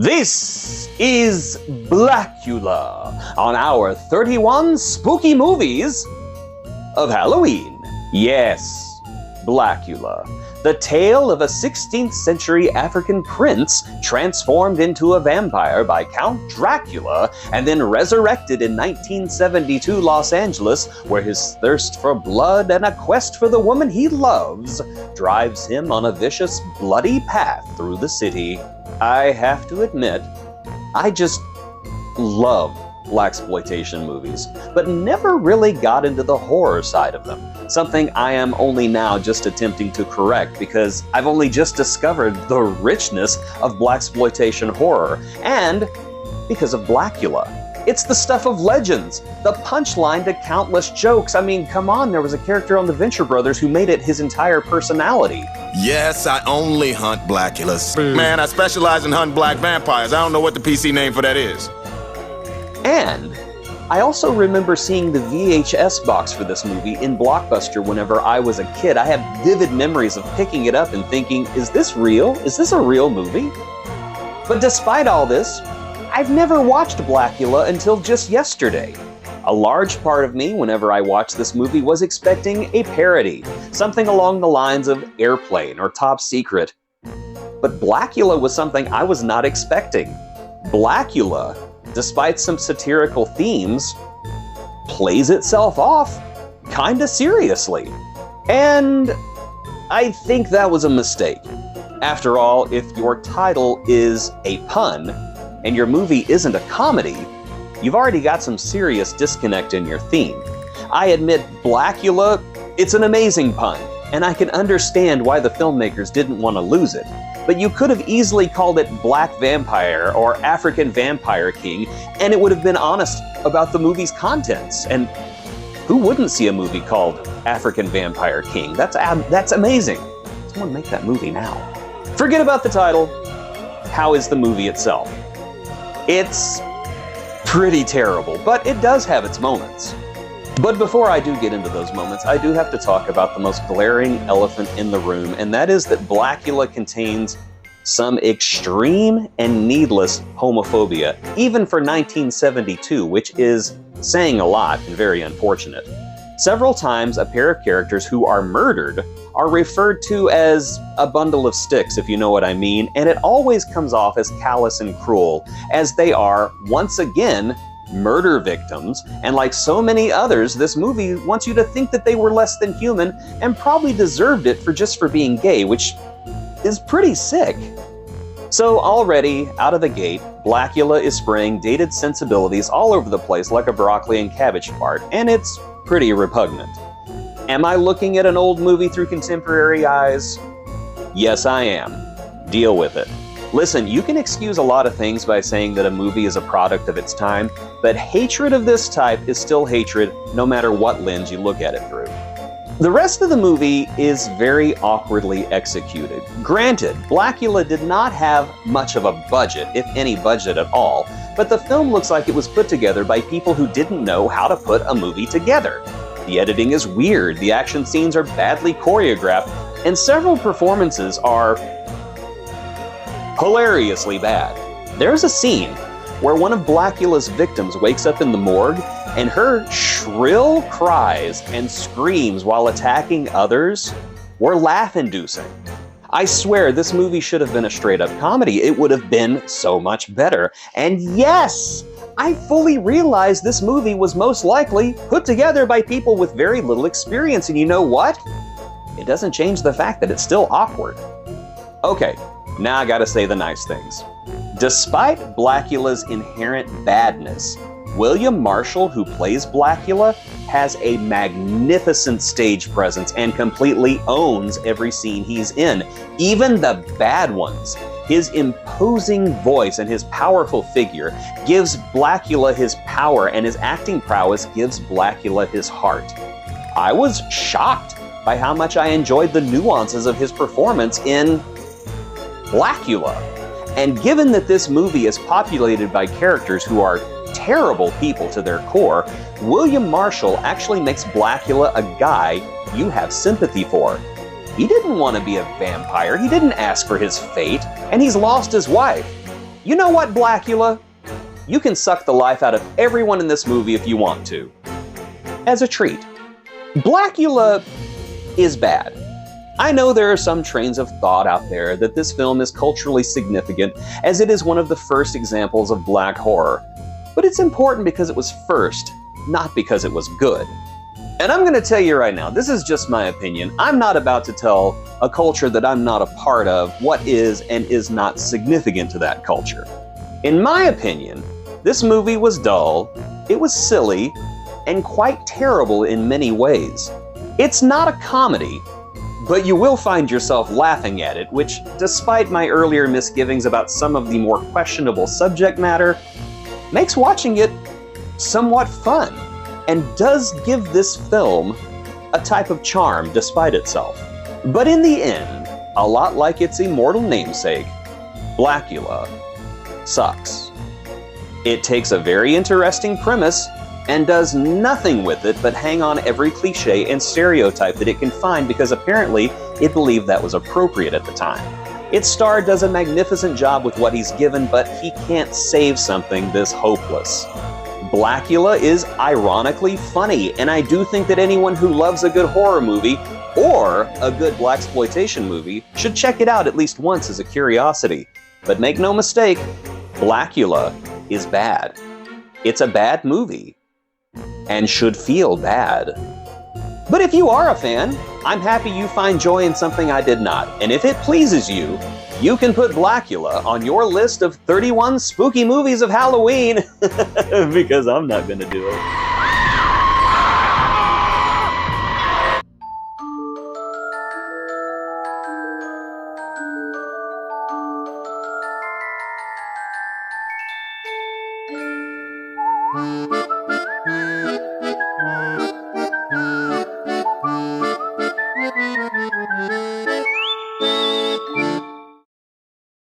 This is Blacula on our 31 spooky movies of Halloween. Yes, Blacula, the tale of a 16th century African prince transformed into a vampire by Count Dracula and then resurrected in 1972 Los Angeles, where his thirst for blood and a quest for the woman he loves drives him on a vicious, bloody path through the city. I have to admit, I just love blaxploitation movies, but never really got into the horror side of them. Something I am only now just attempting to correct because I've only just discovered the richness of blaxploitation horror, and because of Blacula. It's the stuff of legends, the punchline to countless jokes. I mean, come on, there was a character on the Venture Brothers who made it his entire personality. Yes, I only hunt Blaculas. Man, I specialize in hunting black vampires. I don't know what the PC name for that is. And I also remember seeing the VHS box for this movie in Blockbuster whenever I was a kid. I have vivid memories of picking it up and thinking, is this real? Is this a real movie? But despite all this, I've never watched Blacula until just yesterday. A large part of me, whenever I watched this movie, was expecting a parody, something along the lines of Airplane or Top Secret. But Blacula was something I was not expecting. Blacula, despite some satirical themes, plays itself off kinda seriously. And I think that was a mistake. After all, if your title is a pun, and your movie isn't a comedy, you've already got some serious disconnect in your theme. I admit, Blacula, it's an amazing pun, and I can understand why the filmmakers didn't want to lose it. But you could have easily called it Black Vampire or African Vampire King, and it would have been honest about the movie's contents. And who wouldn't see a movie called African Vampire King? That's amazing. Someone make that movie now. Forget about the title. How is the movie itself? It's pretty terrible, but it does have its moments. But before I do get into those moments, I do have to talk about the most glaring elephant in the room, and that is that Blacula contains some extreme and needless homophobia, even for 1972, which is saying a lot and very unfortunate. Several times, a pair of characters who are murdered are referred to as a bundle of sticks, if you know what I mean, and it always comes off as callous and cruel, as they are, once again, murder victims, and like so many others, this movie wants you to think that they were less than human and probably deserved it for being gay, which is pretty sick. So already, out of the gate, Blacula is spraying dated sensibilities all over the place like a broccoli and cabbage fart, and it's pretty repugnant. Am I looking at an old movie through contemporary eyes? Yes, I am. Deal with it. Listen, you can excuse a lot of things by saying that a movie is a product of its time, but hatred of this type is still hatred no matter what lens you look at it through. The rest of the movie is very awkwardly executed. Granted, Blacula did not have much of a budget, if any budget at all, but the film looks like it was put together by people who didn't know how to put a movie together. The editing is weird, the action scenes are badly choreographed, and several performances are hilariously bad. There's a scene where one of Blacula's victims wakes up in the morgue, and her shrill cries and screams while attacking others were laugh-inducing. I swear this movie should have been a straight-up comedy. It would have been so much better. And yes, I fully realize this movie was most likely put together by people with very little experience, and you know what? It doesn't change the fact that it's still awkward. Okay, now I gotta say the nice things. Despite Blacula's inherent badness, William Marshall, who plays Blacula, has a magnificent stage presence and completely owns every scene he's in, even the bad ones. His imposing voice and his powerful figure gives Blacula his power, and his acting prowess gives Blacula his heart. I was shocked by how much I enjoyed the nuances of his performance in Blacula. And given that this movie is populated by characters who are terrible people to their core, William Marshall actually makes Blacula a guy you have sympathy for. He didn't want to be a vampire, he didn't ask for his fate, and he's lost his wife. You know what, Blacula? You can suck the life out of everyone in this movie if you want to. As a treat. Blacula is bad. I know there are some trains of thought out there that this film is culturally significant as it is one of the first examples of black horror. But it's important because it was first, not because it was good. And I'm going to tell you right now, this is just my opinion. I'm not about to tell a culture that I'm not a part of what is and is not significant to that culture. In my opinion, this movie was dull, it was silly, and quite terrible in many ways. It's not a comedy, but you will find yourself laughing at it, which, despite my earlier misgivings about some of the more questionable subject matter, makes watching it somewhat fun, and does give this film a type of charm despite itself. But in the end, a lot like its immortal namesake, Blacula sucks. It takes a very interesting premise and does nothing with it but hang on every cliche and stereotype that it can find because apparently it believed that was appropriate at the time. Its star does a magnificent job with what he's given, but he can't save something this hopeless. Blacula is ironically funny, and I do think that anyone who loves a good horror movie or a good blaxploitation movie should check it out at least once as a curiosity. But make no mistake, Blacula is bad. It's a bad movie, and should feel bad. But if you are a fan, I'm happy you find joy in something I did not, and if it pleases you, you can put Blacula on your list of 31 spooky movies of Halloween, because I'm not gonna do it.